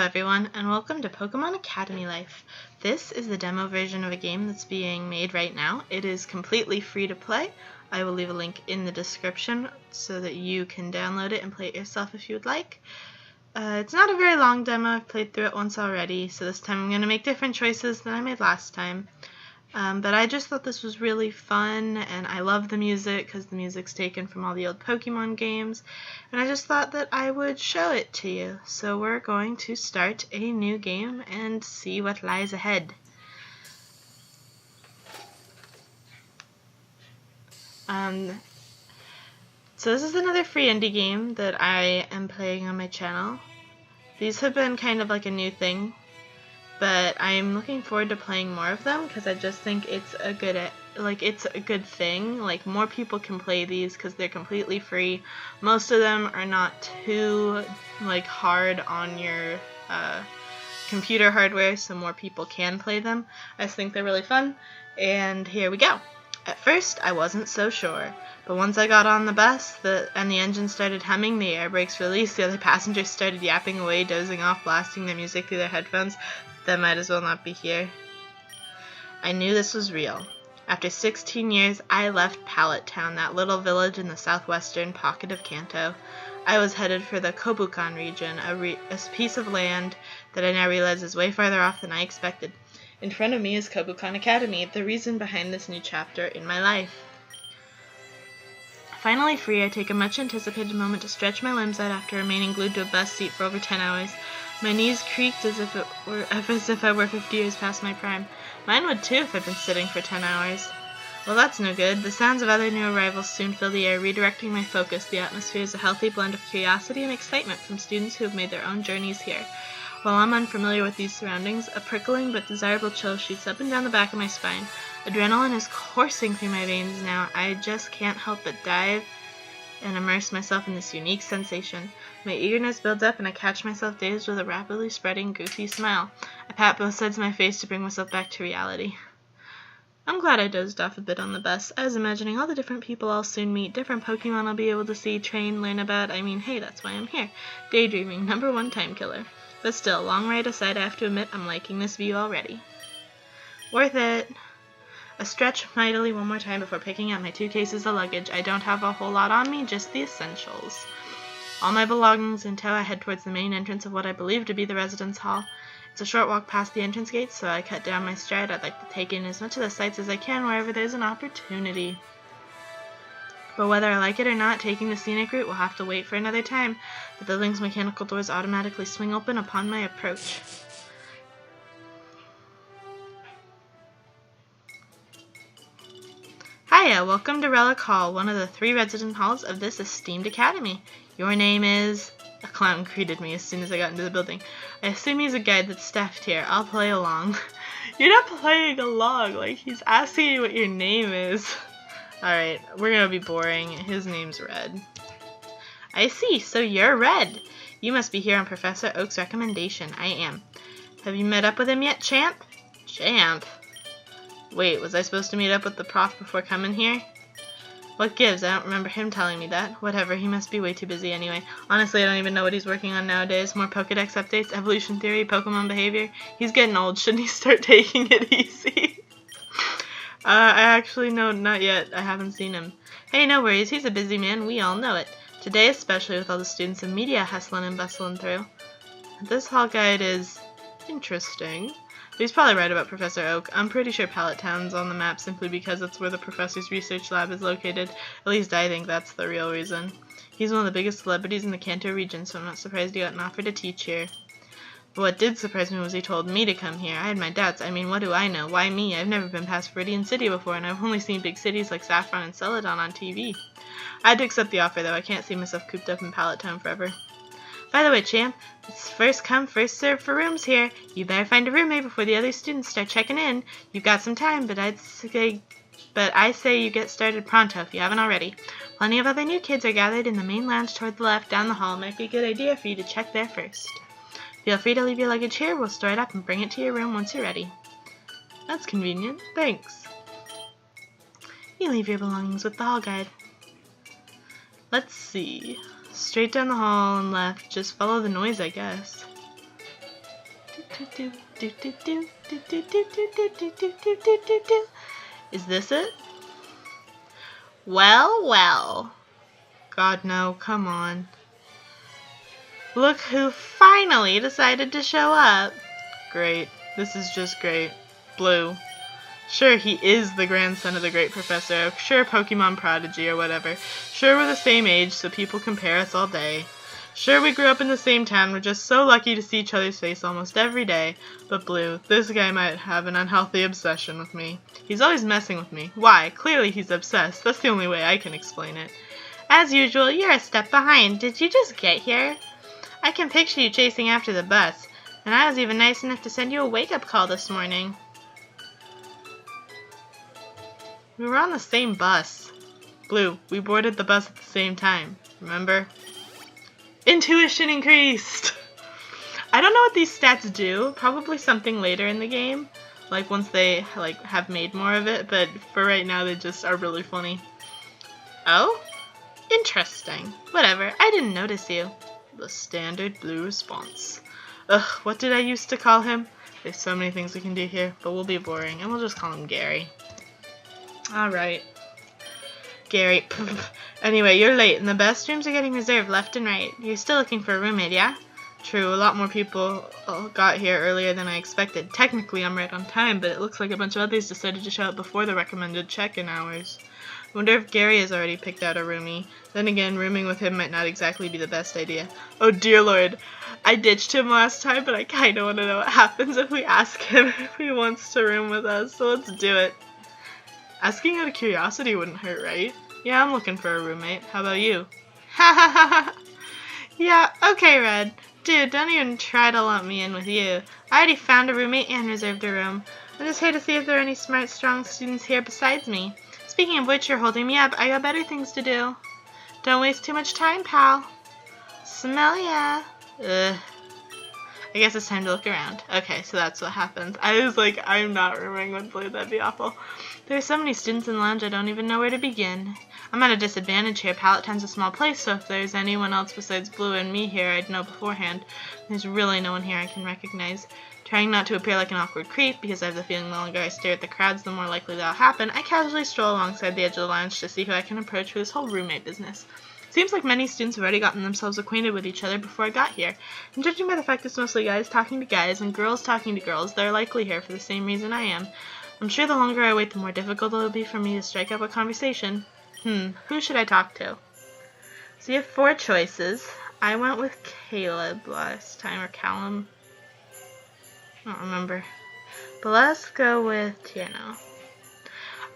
everyone, and welcome to Pokemon Academy Life. This is the demo version of a game that's being made right now. It is completely free to play. I will leave a link in the description so that you can download it and play it yourself if you would like. It's not a very long demo. I've played through it once already, so this time I'm going to make different choices than I made last time. But I just thought this was really fun, and I love the music because the music's taken from all the old Pokemon games, and I just thought that I would show it to you. So we're going to start a new game and see what lies ahead. So this is another free indie game that I am playing on my channel. These have been kind of like a new thing, but I'm looking forward to playing more of them because I just think it's a good thing. Like, more people can play these because they're completely free. Most of them are not too hard on your computer hardware, so more people can play them. I just think they're really fun, and here we go. At first, I wasn't so sure, but once I got on the bus and the engine started humming, the air brakes released, the other passengers started yapping away, dozing off, blasting their music through their headphones. That might as well not be here. I knew this was real. After 16 years, I left Pallet Town, that little village in the southwestern pocket of Kanto. I was headed for the Kobukan region, a piece of land that I now realize is way farther off than I expected. In front of me is Kobukan Academy, the reason behind this new chapter in my life. Finally free, I take a much-anticipated moment to stretch my limbs out after remaining glued to a bus seat for over 10 hours. My knees creaked as if I were 50 years past my prime. Mine would too if I'd been sitting for 10 hours. Well, that's no good. The sounds of other new arrivals soon fill the air, redirecting my focus. The atmosphere is a healthy blend of curiosity and excitement from students who have made their own journeys here. While I'm unfamiliar with these surroundings, a prickling but desirable chill shoots up and down the back of my spine. Adrenaline is coursing through my veins now. I just can't help but dive and immerse myself in this unique sensation. My eagerness builds up and I catch myself dazed with a rapidly spreading, goofy smile. I pat both sides of my face to bring myself back to reality. I'm glad I dozed off a bit on the bus. I was imagining all the different people I'll soon meet, different Pokemon I'll be able to see, train, learn about. I mean, hey, that's why I'm here. Daydreaming, #1 time killer. But still, long ride aside, I have to admit I'm liking this view already. Worth it. I stretch mightily one more time before picking up my 2 cases of luggage. I don't have a whole lot on me, just the essentials. All my belongings in tow, I head towards the main entrance of what I believe to be the residence hall. It's a short walk past the entrance gates, so I cut down my stride. I'd like to take in as much of the sights as I can wherever there's an opportunity. But whether I like it or not, taking the scenic route will have to wait for another time. The building's mechanical doors automatically swing open upon my approach. Hiya, welcome to Relic Hall, one of the 3 resident halls of this esteemed academy. Your name is... A clown greeted me as soon as I got into the building. I assume he's a guide that's staffed here. I'll play along. You're not playing along, he's asking you what your name is. Alright, we're gonna be boring. His name's Red. I see, so you're Red. You must be here on Professor Oak's recommendation. I am. Have you met up with him yet, Champ? Champ? Wait, was I supposed to meet up with the prof before coming here? What gives? I don't remember him telling me that. Whatever, he must be way too busy anyway. Honestly, I don't even know what he's working on nowadays. More Pokedex updates, evolution theory, Pokemon behavior. He's getting old. Shouldn't he start taking it easy? I actually no, not yet. I haven't seen him. Hey, no worries. He's a busy man. We all know it. Today, especially with all the students and media hustling and bustling through. This hall guide is interesting. He's probably right about Professor Oak. I'm pretty sure Pallet Town's on the map simply because that's where the professor's research lab is located. At least I think that's the real reason. He's one of the biggest celebrities in the Kanto region, so I'm not surprised he got an offer to teach here. But what did surprise me was he told me to come here. I had my doubts. I mean, what do I know? Why me? I've never been past Viridian City before, and I've only seen big cities like Saffron and Celadon on TV. I had to accept the offer, though. I can't see myself cooped up in Pallet Town forever. By the way, Champ, it's first come, first served for rooms here. You better find a roommate before the other students start checking in. You've got some time, but I say you get started pronto if you haven't already. Plenty of other new kids are gathered in the main lounge toward the left down the hall. It might be a good idea for you to check there first. Feel free to leave your luggage here. We'll store it up and bring it to your room once you're ready. That's convenient. Thanks. You leave your belongings with the hall guide. Let's see. Straight down the hall and left. Just follow the noise, I guess. Is this it? Well, well. God, no, come on. Look who finally decided to show up. Great. This is just great. Blue. Sure, he is the grandson of the great professor. Sure, Pokemon prodigy or whatever. Sure, we're the same age, so people compare us all day. Sure, we grew up in the same town. We're just so lucky to see each other's face almost every day. But Blue, this guy might have an unhealthy obsession with me. He's always messing with me. Why? Clearly he's obsessed. That's the only way I can explain it. As usual, you're a step behind. Did you just get here? I can picture you chasing after the bus. And I was even nice enough to send you a wake-up call this morning. We were on the same bus. Blue, we boarded the bus at the same time. Remember? Intuition increased! I don't know what these stats do. Probably something later in the game. Like once they have made more of it. But for right now they just are really funny. Oh? Interesting. Whatever. I didn't notice you. The standard Blue response. Ugh, what did I used to call him? There's so many things we can do here, but we'll be boring, and we'll just call him Gary. Alright. Gary. Anyway, you're late, and the best rooms are getting reserved left and right. You're still looking for a roommate, yeah? True, a lot more people got here earlier than I expected. Technically, I'm right on time, but it looks like a bunch of others decided to show up before the recommended check-in hours. I wonder if Gary has already picked out a roomie. Then again, rooming with him might not exactly be the best idea. Oh dear lord, I ditched him last time, but I kinda wanna know what happens if we ask him if he wants to room with us, so let's do it. Asking out of curiosity wouldn't hurt, right? Yeah, I'm looking for a roommate. How about you? Ha ha ha ha! Yeah, okay, Red. Dude, don't even try to lump me in with you. I already found a roommate and reserved a room. I'm just here to see if there are any smart, strong students here besides me. Speaking of which, you're holding me up. I got better things to do. Don't waste too much time, pal. Smell ya. Ugh. I guess it's time to look around. Okay, so that's what happens. I was like, I'm not rooming with Blue. That'd be awful. There are so many students in the lounge, I don't even know where to begin. I'm at a disadvantage here. Pallet Town's a small place, so if there's anyone else besides Blue and me here, I'd know beforehand. There's really no one here I can recognize. Trying not to appear like an awkward creep, because I have the feeling the longer I stare at the crowds, the more likely that'll happen, I casually stroll alongside the edge of the lounge to see who I can approach for this whole roommate business. Seems like many students have already gotten themselves acquainted with each other before I got here. And judging by the fact it's mostly guys talking to guys and girls talking to girls, they're likely here for the same reason I am. I'm sure the longer I wait, the more difficult it'll be for me to strike up a conversation. Who should I talk to? So you have 4 choices. I went with Caleb last time, or Callum. I don't remember. But let's go with Tierno.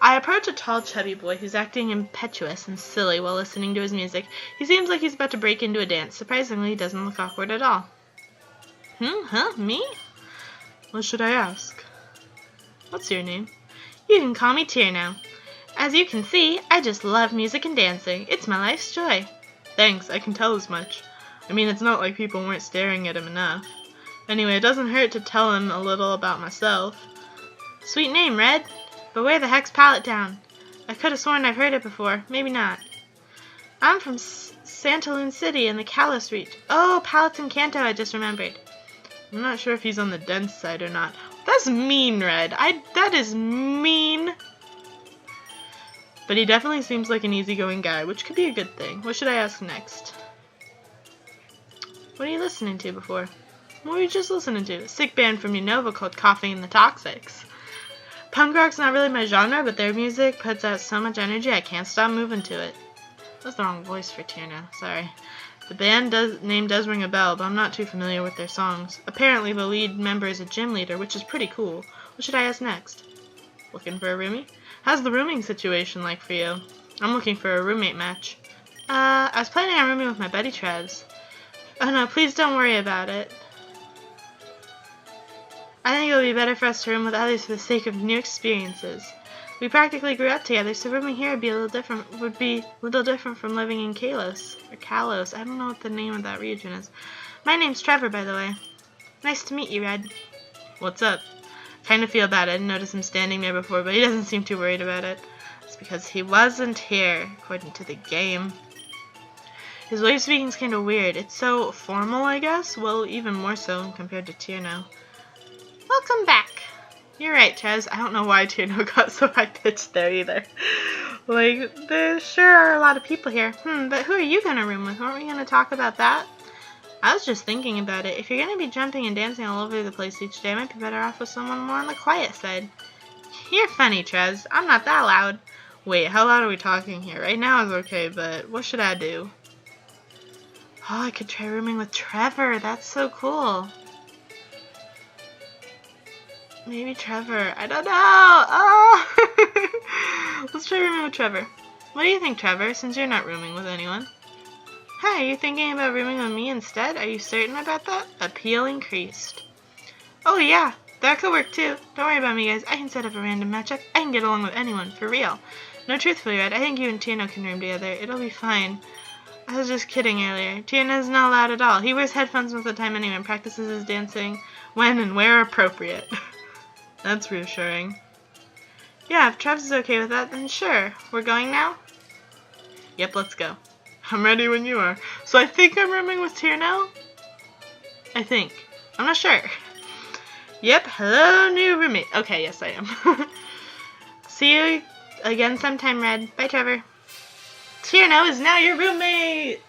I approach a tall, chubby boy who's acting impetuous and silly while listening to his music. He seems like he's about to break into a dance. Surprisingly, he doesn't look awkward at all. Me? What should I ask? What's your name? You can call me Tierno. As you can see, I just love music and dancing. It's my life's joy. Thanks, I can tell as much. I mean, it's not like people weren't staring at him enough. Anyway, it doesn't hurt to tell him a little about myself. Sweet name, Red. But where the heck's Pallet Town? I could have sworn I've heard it before. Maybe not. I'm from Santaloon City in the Kalos Reach. Oh, Paladin Kanto, I just remembered. I'm not sure if he's on the dense side or not. That's mean, Red. That is mean. But he definitely seems like an easygoing guy, which could be a good thing. What should I ask next? What are you listening to before? What were you just listening to? A sick band from Unova called Coughing and the Toxics. Punk rock's not really my genre, but their music puts out so much energy I can't stop moving to it. That's the wrong voice for Tierno, sorry. The band name does ring a bell, but I'm not too familiar with their songs. Apparently the lead member is a gym leader, which is pretty cool. What should I ask next? Looking for a roomie? How's the rooming situation like for you? I'm looking for a roommate match. I was planning on rooming with my buddy Trevs. Oh no, please don't worry about it. I think it would be better for us to room with others for the sake of new experiences. We practically grew up together, so rooming here would be a little different from living in Kalos. Or Kalos. I don't know what the name of that region is. My name's Trevor, by the way. Nice to meet you, Red. What's up? Kind of feel bad. I didn't notice him standing there before, but he doesn't seem too worried about it. It's because he wasn't here, according to the game. His way of speaking is kind of weird. It's so formal, I guess. Well, even more so compared to Tierno. Welcome back. You're right, Chaz. I don't know why Tierno got so high-pitched there either. Like, there sure are a lot of people here. But who are you gonna room with? Weren't we gonna talk about that? I was just thinking about it. If you're gonna be jumping and dancing all over the place each day, I might be better off with someone more on the quiet side. You're funny, Chaz. I'm not that loud. Wait, how loud are we talking here? Right now is okay, but what should I do? Oh, I could try rooming with Trevor. That's so cool. Maybe Trevor. I don't know. Oh! Let's try rooming with Trevor. What do you think, Trevor, since you're not rooming with anyone? Hi, are you thinking about rooming with me instead? Are you certain about that? Appeal increased. Oh yeah, that could work too. Don't worry about me, guys. I can set up a random matchup. I can get along with anyone, for real. No, truthfully, Red, I think you and Tierno can room together. It'll be fine. I was just kidding earlier. Tierno's not loud at all. He wears headphones most of the time anyway and practices his dancing when and where appropriate. That's reassuring. Yeah, if Travis is okay with that, then sure. We're going now? Yep, let's go. I'm ready when you are. So I think I'm rooming with Tierno? I think. I'm not sure. Yep, hello new roommate. Okay, yes I am. See you again sometime, Red. Bye, Trevor. Tierno is now your roommate!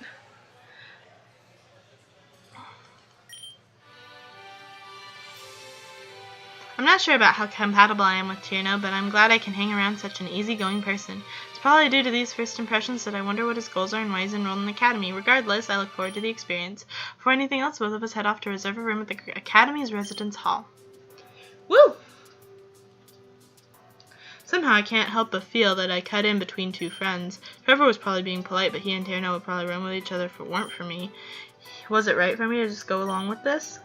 I'm not sure about how compatible I am with Tierno, but I'm glad I can hang around such an easygoing person. It's probably due to these first impressions that I wonder what his goals are and why he's enrolled in the academy. Regardless, I look forward to the experience. Before anything else, both of us head off to reserve a room at the academy's residence hall. Woo! Somehow I can't help but feel that I cut in between two friends. Trevor was probably being polite, but he and Tierno would probably room with each other if it weren't for me. Was it right for me to just go along with this?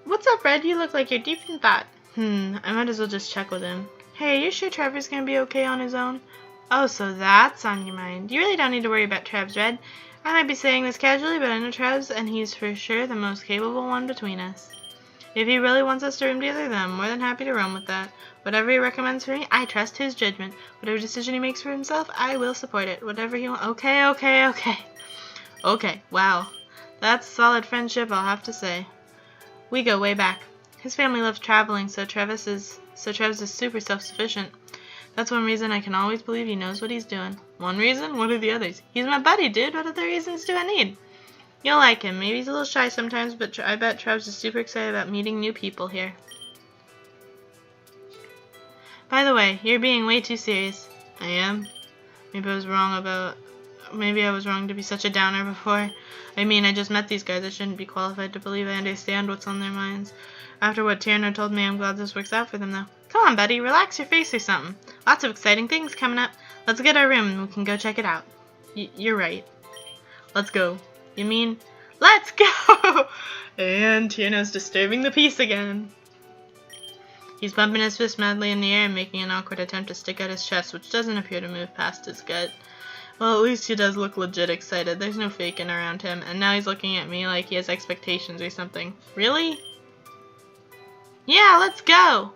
What's up, Red? You look like you're deep in thought. I might as well just check with him. Hey, are you sure Trevor's gonna be okay on his own? Oh, so that's on your mind. You really don't need to worry about Trevs, Red. I might be saying this casually, but I know Trevs, and he's for sure the most capable one between us. If he really wants us to room together, then I'm more than happy to roam with that. Whatever he recommends for me, I trust his judgment. Whatever decision he makes for himself, I will support it. Whatever he wants. Okay. Okay, wow. That's solid friendship, I'll have to say. We go way back. His family loves traveling, so Trevs is super self-sufficient. That's one reason I can always believe he knows what he's doing. One reason? What are the others? He's my buddy, dude. What other reasons do I need? You'll like him. Maybe he's a little shy sometimes, but I bet Trevs is super excited about meeting new people here. By the way, you're being way too serious. I am? Maybe I was wrong to be such a downer before. I mean, I just met these guys. I shouldn't be qualified to believe I understand what's on their minds. After what Tierno told me, I'm glad this works out for them, though. Come on, buddy. Relax your face or something. Lots of exciting things coming up. Let's get our room and we can go check it out. You're right. Let's go. You mean, let's go! And Tierno's disturbing the peace again. He's pumping his fist madly in the air and making an awkward attempt to stick out his chest, which doesn't appear to move past his gut. Well, at least he does look legit excited. There's no faking around him, and now he's looking at me like he has expectations or something. Really? Yeah, let's go!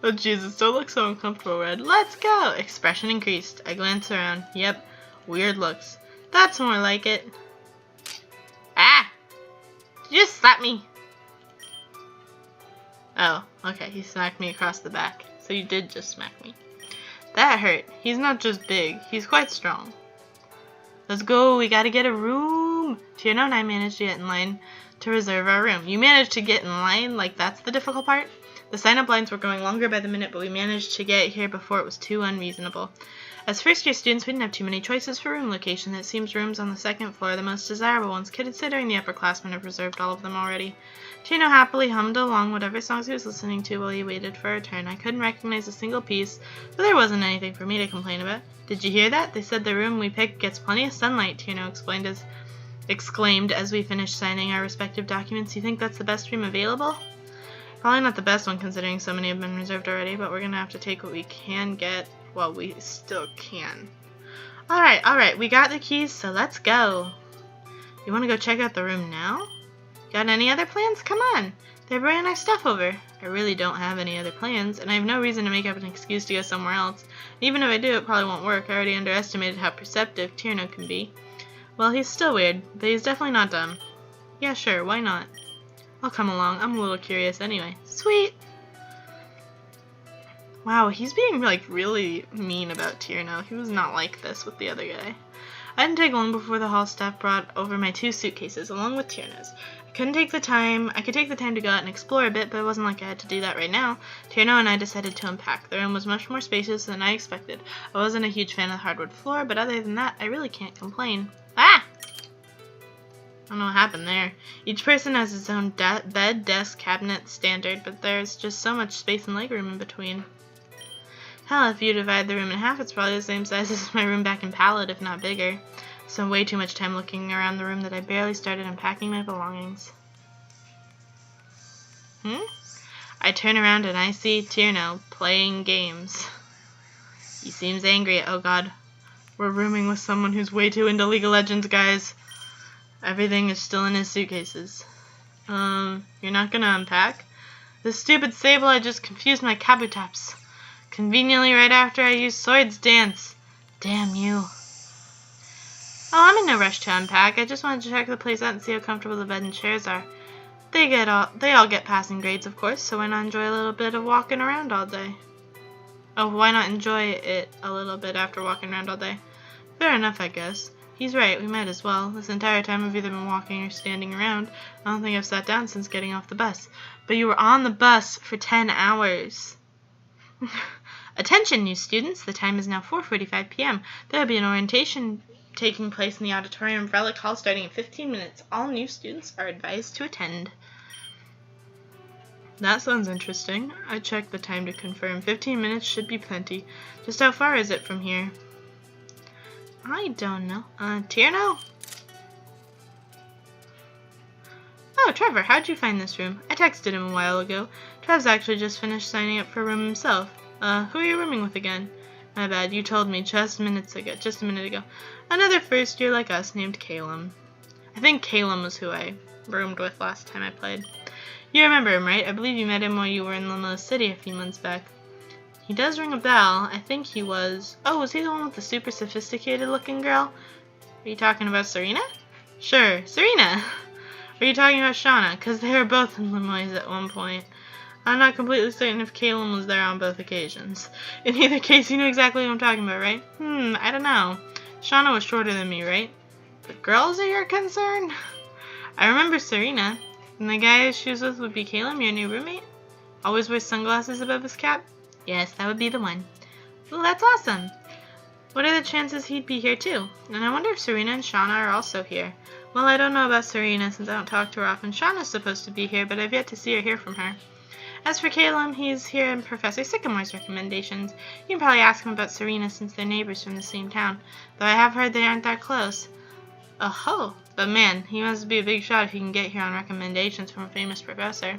Oh Jesus, don't look so uncomfortable, Red. Let's go! Expression increased. I glance around. Yep, weird looks. That's more like it. Ah! You just slapped me! Oh, okay, he smacked me across the back. So you did just smack me. That hurt. He's not just big, he's quite strong. Let's go, we gotta get a room! Tierno and I managed to get in line to reserve our room. You managed to get in line? Like that's the difficult part? The sign-up lines were going longer by the minute, but we managed to get here before it was too unreasonable. As first-year students, we didn't have too many choices for room location. It seems rooms on the second floor are the most desirable ones, considering the upperclassmen have reserved all of them already. Tierno happily hummed along whatever songs he was listening to while he waited for our turn. I couldn't recognize a single piece, but there wasn't anything for me to complain about. Did you hear that? They said the room we picked gets plenty of sunlight, Tierno exclaimed as we finished signing our respective documents. You think that's the best room available? Probably not the best one considering so many have been reserved already, but we're gonna have to take what we can get. Well, we still can. Alright, we got the keys, so let's go. You wanna go check out the room now? Got any other plans? Come on. They're bringing our stuff over. I really don't have any other plans, and I have no reason to make up an excuse to go somewhere else. And even if I do, it probably won't work. I already underestimated how perceptive Tierno can be. Well, he's still weird, but he's definitely not dumb. Yeah, sure, why not? I'll come along. I'm a little curious anyway. Sweet! Wow, he's being, like, really mean about Tierno. He was not like this with the other guy. I didn't take long before the hall staff brought over my 2 suitcases, along with Tierno's. I could take the time to go out and explore a bit, but it wasn't like I had to do that right now. Tierno and I decided to unpack. The room was much more spacious than I expected. I wasn't a huge fan of the hardwood floor, but other than that, I really can't complain. Ah! I don't know what happened there. Each person has its own bed, desk, cabinet, standard, but there's just so much space and legroom in between. Hell, if you divide the room in half, it's probably the same size as my room back in Pallet, if not bigger. So way too much time looking around the room that I barely started unpacking my belongings. I turn around and I see Tierno playing games. He seems angry. Oh god. We're rooming with someone who's way too into League of Legends, guys. Everything is still in his suitcases. You're not gonna unpack? This stupid Sable, I just confused my Kabutops. Conveniently right after I used Swords Dance. Damn you. Oh, I'm in no rush to unpack. I just wanted to check the place out and see how comfortable the bed and chairs are. They all get passing grades, of course, so why not enjoy a little bit of walking around all day? Oh, why not enjoy it a little bit after walking around all day? Fair enough, I guess. He's right, we might as well. This entire time I've either been walking or standing around. I don't think I've sat down since getting off the bus. But you were on the bus for 10 hours. Attention, new students. The time is now 4:45 p.m. There will be an orientation taking place in the auditorium of Relic Hall starting in 15 minutes. All new students are advised to attend. That sounds interesting. I checked the time to confirm. 15 minutes should be plenty. Just how far is it from here? I don't know. Tierno? Oh, Trevor, how'd you find this room? I texted him a while ago. Trev's actually just finished signing up for a room himself. Who are you rooming with again? My bad, you told me just a minute ago. Another first year like us named Calum. I think Calum was who I roomed with last time I played. You remember him, right? I believe you met him while you were in Limos City a few months back. He does ring a bell. I think he was... Oh, was he the one with the super sophisticated looking girl? Are you talking about Serena? Sure, Serena! Are you talking about Shauna? Because they were both in Limos at one point. I'm not completely certain if Calum was there on both occasions. In either case, you know exactly what I'm talking about, right? I don't know. Shauna was shorter than me, right? The girls are your concern? I remember Serena. And the guy she was with would be Calum, your new roommate? Always wears sunglasses above his cap? Yes, that would be the one. Well, that's awesome. What are the chances he'd be here too? And I wonder if Serena and Shauna are also here. Well, I don't know about Serena since I don't talk to her often. Shauna's supposed to be here, but I've yet to see or hear from her. As for Calum, he's here in Professor Sycamore's recommendations. You can probably ask him about Serena since they're neighbors from the same town, though I have heard they aren't that close. Oh-ho! But man, he must be a big shot if he can get here on recommendations from a famous professor.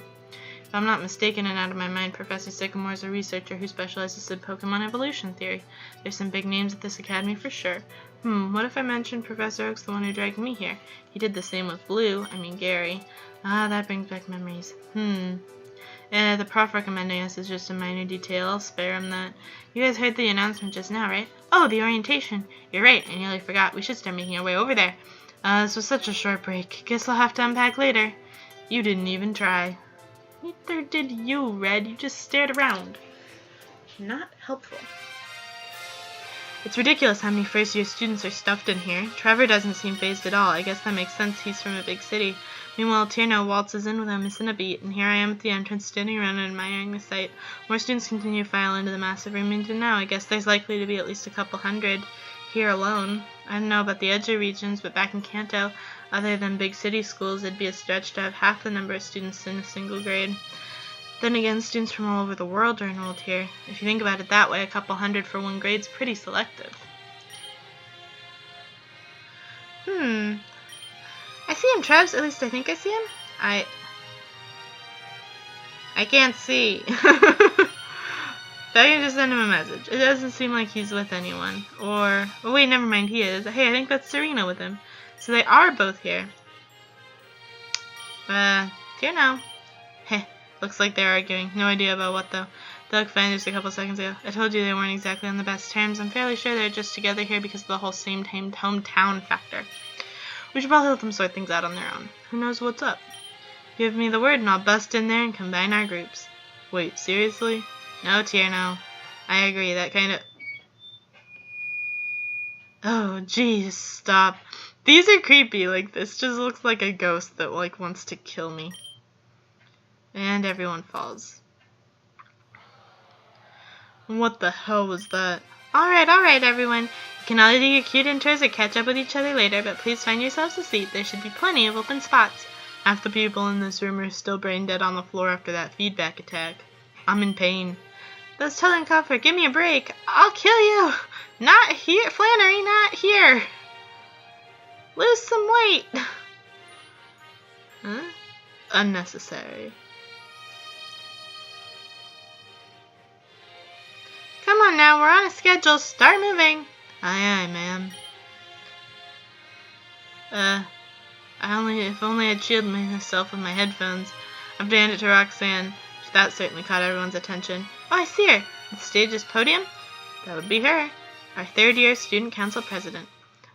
If I'm not mistaken and out of my mind, Professor Sycamore is a researcher who specializes in Pokemon evolution theory. There's some big names at this academy for sure. What if I mentioned Professor Oak's the one who dragged me here? He did the same with Gary. That brings back memories. The prof recommending us is just a minor detail. I'll spare him that. You guys heard the announcement just now, right? Oh, the orientation. You're right, I nearly forgot. We should start making our way over there. This was such a short break. Guess I'll have to unpack later. You didn't even try. Neither did you, Red. You just stared around. Not helpful. It's ridiculous how many first-year students are stuffed in here. Trevor doesn't seem fazed at all. I guess that makes sense. He's from a big city. Meanwhile, Tierno waltzes in without missing a beat, and here I am at the entrance, standing around and admiring the sight. More students continue to file into the massive room, and now I guess there's likely to be at least a couple hundred here alone. I don't know about the edger regions, but back in Kanto, other than big city schools, it'd be a stretch to have half the number of students in a single grade. Then again, students from all over the world are enrolled here. If you think about it that way, a couple hundred for one grade's pretty selective. I see him, Trebs. At least I think I see him. I can't see. But I can just send him a message. It doesn't seem like he's with anyone. Or, oh wait, never mind, he is. Hey, I think that's Serena with him. So they are both here. Here now. Heh, looks like they're arguing. No idea about what, though. They looked fine just a couple seconds ago. I told you they weren't exactly on the best terms. I'm fairly sure they're just together here because of the whole same hometown factor. We should probably let them sort things out on their own. Who knows what's up? Give me the word and I'll bust in there and combine our groups. Wait, seriously? No, Tier, no. I agree, that kind of... Oh, jeez, stop. These are creepy, like, this just looks like a ghost that, like, wants to kill me. And everyone falls. What the hell was that? Alright, everyone. You can all do your cute intros or catch up with each other later, but please find yourselves a seat. There should be plenty of open spots. Half the people in this room are still brain dead on the floor after that feedback attack. I'm in pain. Those telling Copper, give me a break. I'll kill you. Not here, Flannery, not here. Lose some weight. Huh? Unnecessary. Come on now, we're on a schedule. Start moving. Aye, ma'am. If only I'd shielded myself with my headphones. I have to hand it to Roxanne. That certainly caught everyone's attention. Oh, I see her. The stage's podium? That would be her. Our third-year student council president.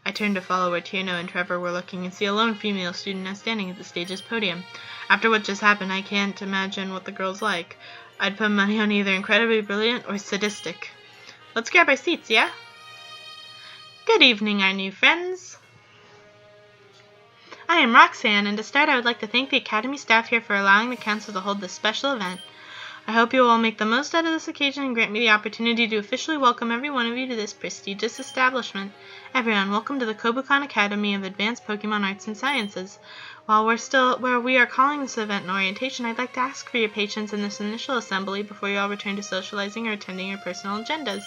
I turned to follow where Tierno and Trevor were looking and see a lone female student now standing at the stage's podium. After what just happened, I can't imagine what the girl's like. I'd put money on either incredibly brilliant or sadistic. Let's grab our seats, yeah? Good evening, our new friends. I am Roxanne, and to start, I would like to thank the Academy staff here for allowing the Council to hold this special event. I hope you will all make the most out of this occasion and grant me the opportunity to officially welcome every one of you to this prestigious establishment. Everyone, welcome to the Kobukan Academy of Advanced Pokemon Arts and Sciences. While we are calling this event an orientation, I'd like to ask for your patience in this initial assembly before you all return to socializing or attending your personal agendas.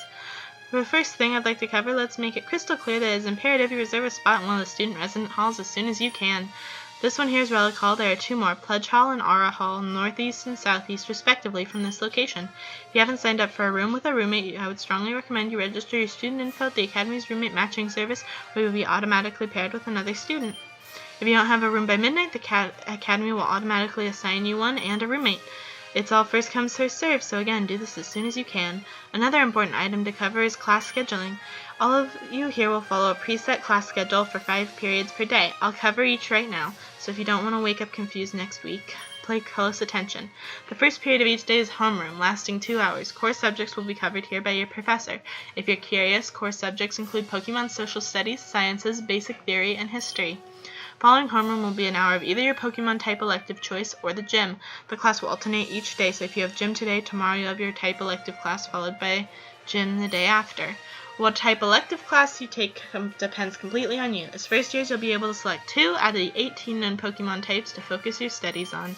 For the first thing I'd like to cover, let's make it crystal clear that it is imperative you reserve a spot in one of the student resident halls as soon as you can. This one here is Relic Hall. There are two more, Pledge Hall and Aura Hall, northeast and southeast, respectively, from this location. If you haven't signed up for a room with a roommate, I would strongly recommend you register your student info at the Academy's roommate matching service, where you will be automatically paired with another student. If you don't have a room by midnight, the Academy will automatically assign you one and a roommate. It's all first come, first served, so again, do this as soon as you can. Another important item to cover is class scheduling. All of you here will follow a preset class schedule for 5 periods per day. I'll cover each right now, so if you don't want to wake up confused next week, pay close attention. The first period of each day is homeroom, lasting 2 hours. Core subjects will be covered here by your professor. If you're curious, core subjects include Pokemon Social Studies, Sciences, Basic Theory, and History. Following homeroom will be an hour of either your Pokemon type elective choice or the gym. The class will alternate each day, so if you have gym today, tomorrow you have your type elective class followed by gym the day after. What type elective class you take depends completely on you. As first years, you'll be able to select 2 out of the 18 known Pokemon types to focus your studies on.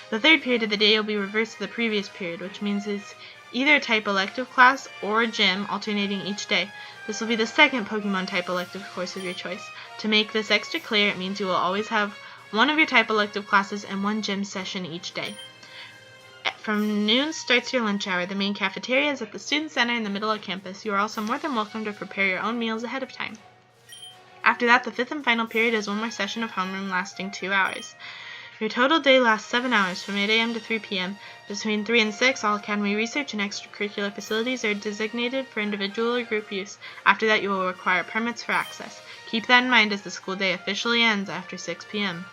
The third period of the day will be reversed to the previous period, which means it's either a type elective class or a gym alternating each day. This will be the second Pokemon type elective course of your choice. To make this extra clear, it means you will always have one of your type elective classes and one gym session each day. From noon starts your lunch hour. The main cafeteria is at the student center in the middle of campus. You are also more than welcome to prepare your own meals ahead of time. After that, the fifth and final period is one more session of homeroom lasting 2 hours. Your total day lasts 7 hours, from 8 a.m. to 3 p.m. Between 3 and 6, all Academy research and extracurricular facilities are designated for individual or group use. After that, you will require permits for access. Keep that in mind as the school day officially ends after 6 p.m.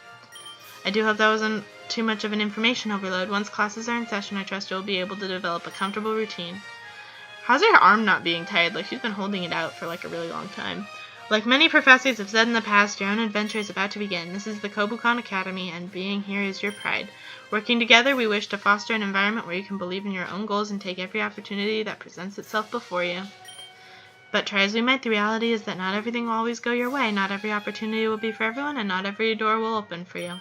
I do hope that wasn't too much of an information overload. Once classes are in session, I trust you'll be able to develop a comfortable routine. How's her arm not being tired? Like, she's been holding it out for like a really long time. Like many professors have said in the past, your own adventure is about to begin. This is the Kobukan Academy, and being here is your pride. Working together, we wish to foster an environment where you can believe in your own goals and take every opportunity that presents itself before you. But try as we might, the reality is that not everything will always go your way. Not every opportunity will be for everyone, and not every door will open for you.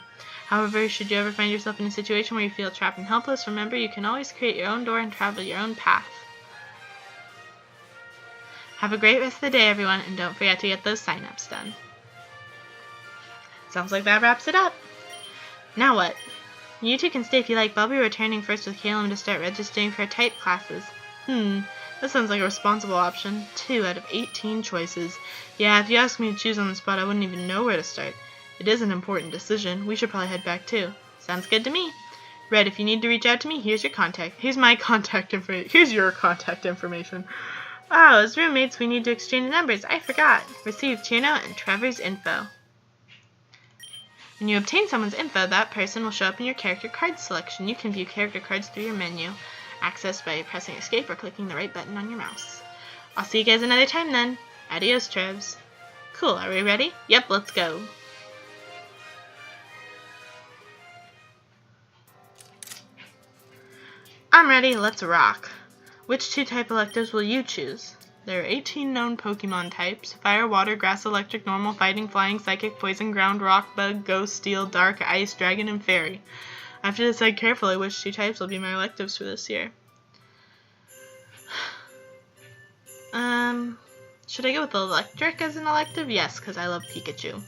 However, should you ever find yourself in a situation where you feel trapped and helpless, remember you can always create your own door and travel your own path. Have a great rest of the day, everyone, and don't forget to get those sign-ups done. Sounds like that wraps it up. Now what? You two can stay if you like, but I'll be returning first with Caleb to start registering for type classes. That sounds like a responsible option. 2 out of 18 choices. Yeah, if you ask me to choose on the spot, I wouldn't even know where to start. It is an important decision. We should probably head back too. Sounds good to me. Red, if you need to reach out to me, here's your contact. Here's my contact information. Here's your contact information. Oh, as roommates, we need to exchange numbers. I forgot. Receive Tierno and Trevor's info. When you obtain someone's info, that person will show up in your character card selection. You can view character cards through your menu, accessed by pressing escape or clicking the right button on your mouse. I'll see you guys another time then. Adios, Trevs. Cool, are we ready? Yep, let's go. I'm ready, let's rock. Which 2 type electives will you choose? There are 18 known Pokemon types: Fire, Water, Grass, Electric, Normal, Fighting, Flying, Psychic, Poison, Ground, Rock, Bug, Ghost, Steel, Dark, Ice, Dragon, and Fairy. I have to decide carefully which 2 types will be my electives for this year. Should I go with Electric as an elective? Yes, because I love Pikachu.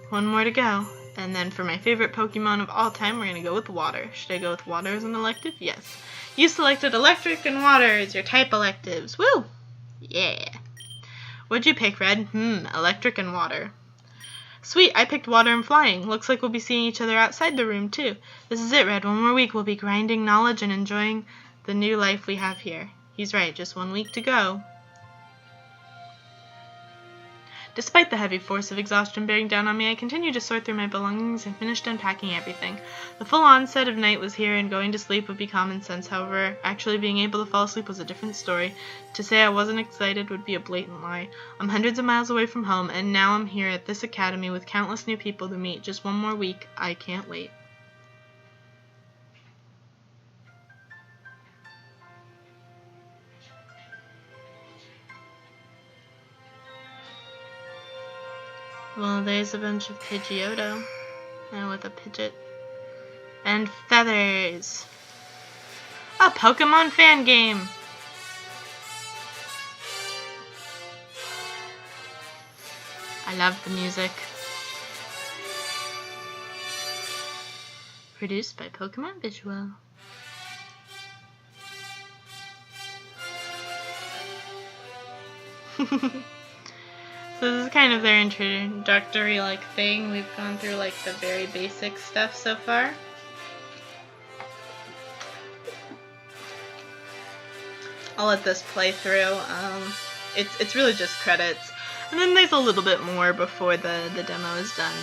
1 more to go. And then for my favorite Pokemon of all time, we're going to go with Water. Should I go with Water as an elective? Yes. You selected Electric and Water as your type electives. Woo! Yeah. What'd you pick, Red? Electric and Water. Sweet, I picked Water and Flying. Looks like we'll be seeing each other outside the room, too. This is it, Red. 1 more week, we'll be grinding knowledge and enjoying the new life we have here. He's right, just 1 week to go. Despite the heavy force of exhaustion bearing down on me, I continued to sort through my belongings and finished unpacking everything. The full onset of night was here, and going to sleep would be common sense. However, actually being able to fall asleep was a different story. To say I wasn't excited would be a blatant lie. I'm hundreds of miles away from home, and now I'm here at this academy with countless new people to meet. Just 1 more week. I can't wait. Well, there's a bunch of Pidgeotto, and with a Pidgeot, and feathers. A Pokemon fan game! I love the music. Produced by Pokemon Visual. So this is kind of their introductory thing. We've gone through the very basic stuff so far. I'll let this play through. It's really just credits, and then there's a little bit more before the demo is done.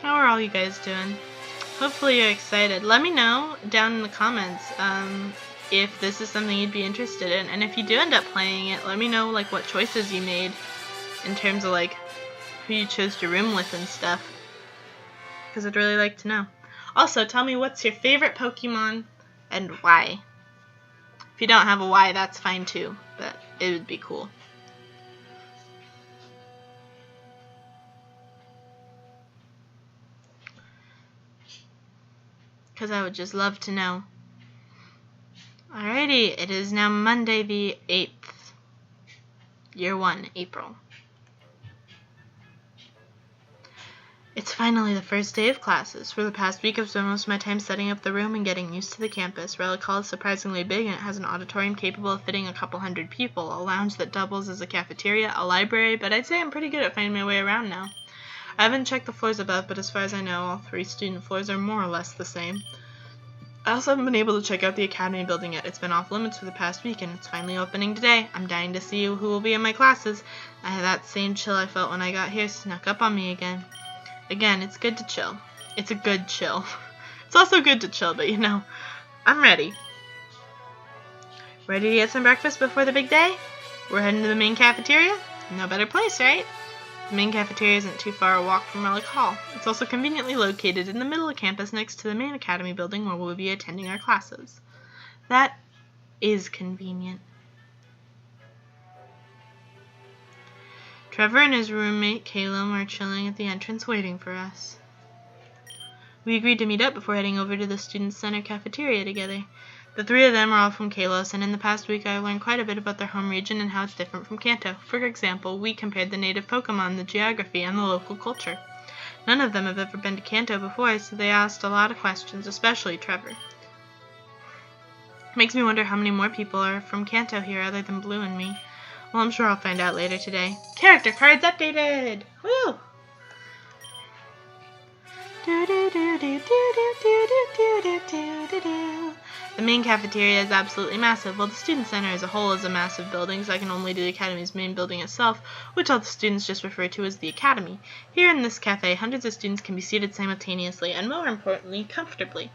How are all you guys doing? Hopefully you're excited. Let me know down in the comments if this is something you'd be interested in, and if you do end up playing it, let me know what choices you made in terms of who you chose to room with and stuff, because I'd really like to know. Also, tell me what's your favorite Pokemon and why. If you don't have a why, that's fine too, but it would be cool. Because I would just love to know. Alrighty, it is now Monday the 8th, Year 1, April. It's finally the first day of classes. For the past week, I've spent most of my time setting up the room and getting used to the campus. Relic Hall is surprisingly big, and it has an auditorium capable of fitting a couple hundred people, a lounge that doubles as a cafeteria, a library, but I'd say I'm pretty good at finding my way around now. I haven't checked the floors above, but as far as I know, all 3 student floors are more or less the same. I also haven't been able to check out the academy building yet. It's been off limits for the past week, and it's finally opening today. I'm dying to see who will be in my classes. I had that same chill I felt when I got here snuck up on me again. Again, it's good to chill. It's a good chill. It's also good to chill, but I'm ready. Ready to get some breakfast before the big day? We're heading to the main cafeteria? No better place, right? The main cafeteria isn't too far a walk from Relic Hall. It's also conveniently located in the middle of campus next to the main academy building where we'll be attending our classes. That is convenient. Trevor and his roommate Calum are chilling at the entrance waiting for us. We agreed to meet up before heading over to the Student Center cafeteria together. The 3 of them are all from Kalos, and in the past week I've learned quite a bit about their home region and how it's different from Kanto. For example, we compared the native Pokemon, the geography, and the local culture. None of them have ever been to Kanto before, so they asked a lot of questions, especially Trevor. Makes me wonder how many more people are from Kanto here other than Blue and me. Well, I'm sure I'll find out later today. Character cards updated! Woo! The main cafeteria is absolutely massive, while the student center as a whole is a massive building, second only to the academy's main building itself, which all the students just refer to as the academy. Here in this cafe, hundreds of students can be seated simultaneously, and more importantly, comfortably.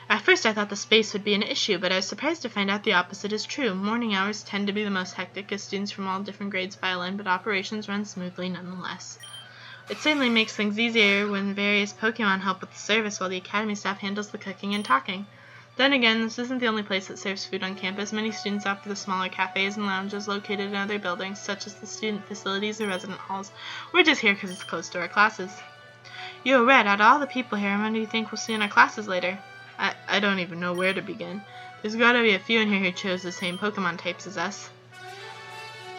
At first I thought the space would be an issue, but I was surprised to find out the opposite is true. Morning hours tend to be the most hectic as students from all different grades file in, but operations run smoothly nonetheless. It certainly makes things easier when various Pokemon help with the service while the academy staff handles the cooking and talking. Then again, this isn't the only place that serves food on campus. Many students opt for the smaller cafes and lounges located in other buildings, such as the student facilities or resident halls. We're just here because it's close to our classes. Yo, Red, out of all the people here, how many do you think we'll see in our classes later? I don't even know where to begin. There's gotta be a few in here who chose the same Pokemon types as us.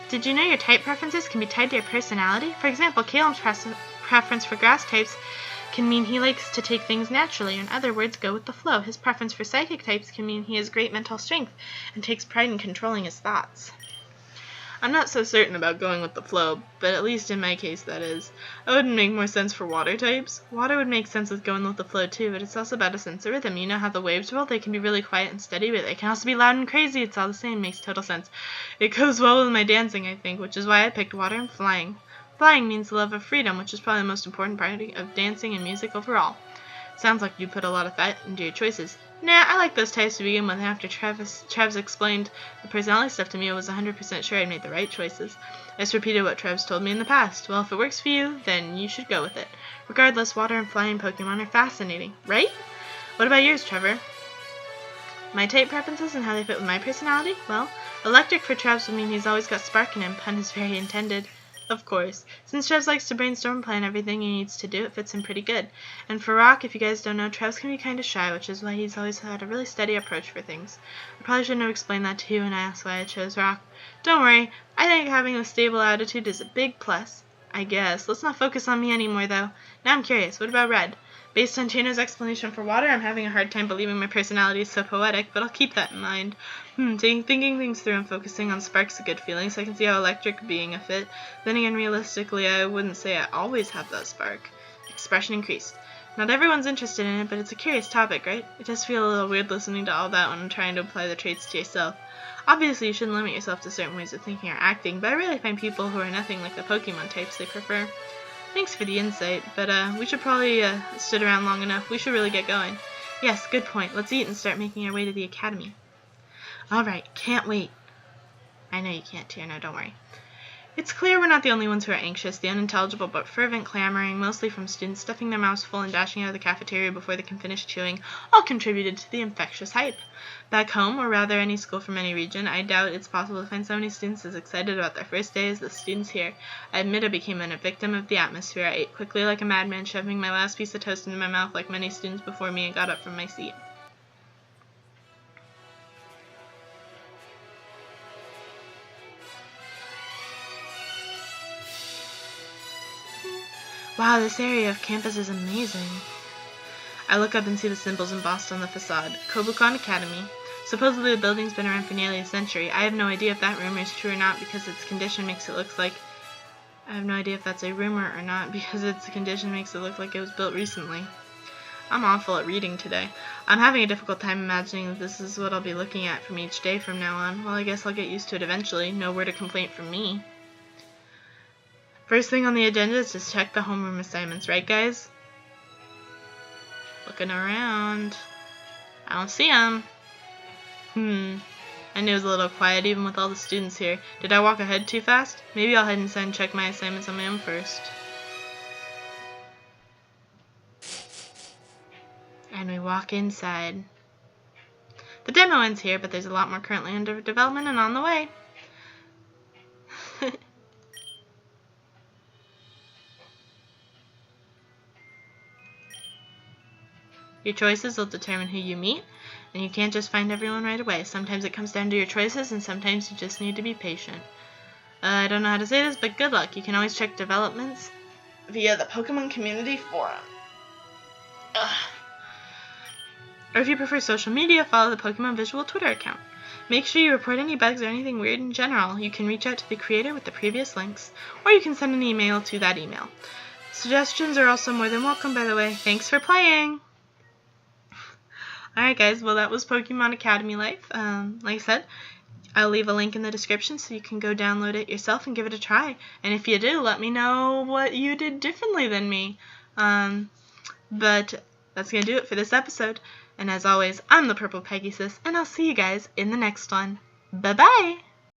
Did you know your type preferences can be tied to your personality? For example, Caleb's preference for grass types can mean he likes to take things naturally, or in other words, go with the flow. His preference for psychic types can mean he has great mental strength and takes pride in controlling his thoughts. I'm not so certain about going with the flow, but at least in my case that is. It wouldn't make more sense for water types. Water would make sense with going with the flow too, but it's also about a sense of rhythm. You know how the waves roll? They can be really quiet and steady, but they can also be loud and crazy. It's all the same. Makes total sense. It goes well with my dancing, I think, which is why I picked water and flying. Flying means the love of freedom, which is probably the most important part of dancing and music overall. Sounds like you put a lot of thought into your choices. Nah, I like those types to begin with, and after Travis explained the personality stuff to me, I was 100% sure I'd made the right choices. I just repeated what Travis told me in the past. Well, if it works for you, then you should go with it. Regardless, water and flying Pokemon are fascinating, right? What about yours, Trevor? My type preferences and how they fit with my personality? Well, electric for Travis would mean he's always got spark in him, pun is very intended. Of course. Since Travis likes to brainstorm and plan everything he needs to do, it fits him pretty good. And for Rock, if you guys don't know, Travis can be kind of shy, which is why he's always had a really steady approach for things. I probably shouldn't have explained that to you when I asked why I chose Rock. Don't worry, I think having a stable attitude is a big plus. I guess. Let's not focus on me anymore, though. Now I'm curious, what about Red? Based on Tino's explanation for water, I'm having a hard time believing my personality is so poetic, but I'll keep that in mind. Thinking things through and focusing on spark's a good feeling, so I can see how electric being a fit. Then again, realistically, I wouldn't say I always have that spark. Expression increased. Not everyone's interested in it, but it's a curious topic, right? It does feel a little weird listening to all that when I'm trying to apply the traits to yourself. Obviously, you shouldn't limit yourself to certain ways of thinking or acting, but I really find people who are nothing like the Pokemon types they prefer. Thanks for the insight, but we should probably stood around long enough. We should really get going. Yes, good point. Let's eat and start making our way to the academy. Alright, can't wait. I know you can't, Tierno, don't worry. It's clear we're not the only ones who are anxious. The unintelligible but fervent clamoring, mostly from students stuffing their mouths full and dashing out of the cafeteria before they can finish chewing, all contributed to the infectious hype. Back home, or rather any school from any region, I doubt it's possible to find so many students as excited about their first day as the students here. I admit I became a victim of the atmosphere. I ate quickly like a madman, shoving my last piece of toast into my mouth like many students before me, and got up from my seat. Wow, this area of campus is amazing. I look up and see the symbols embossed on the facade. Kobukan Academy. Supposedly the building's been around for nearly a century. I have no idea if that rumor is true or not because its condition makes it look like... I have no idea if that's a rumor or not because its condition makes it look like it was built recently. I'm awful at reading today. I'm having a difficult time imagining that this is what I'll be looking at from each day from now on. Well, I guess I'll get used to it eventually. No word of complaint from me. First thing on the agenda is to check the homeroom assignments, right guys? Looking around. I don't see them. I knew it was a little quiet even with all the students here. Did I walk ahead too fast? Maybe I'll head inside and check my assignments on my own first. And we walk inside. The demo ends here, but there's a lot more currently under development and on the way. Your choices will determine who you meet, and you can't just find everyone right away. Sometimes it comes down to your choices, and sometimes you just need to be patient. I don't know how to say this, but good luck. You can always check developments via the Pokemon Community Forum. Or if you prefer social media, follow the Pokemon Visual Twitter account. Make sure you report any bugs or anything weird in general. You can reach out to the creator with the previous links, or you can send an email to that email. Suggestions are also more than welcome, by the way. Thanks for playing! Alright guys, well that was Pokemon Academy Life. Like I said, I'll leave a link in the description so you can go download it yourself and give it a try. And if you do, let me know what you did differently than me. But that's going to do it for this episode. And as always, I'm the Purple Pegasus, and I'll see you guys in the next one. Bye-bye!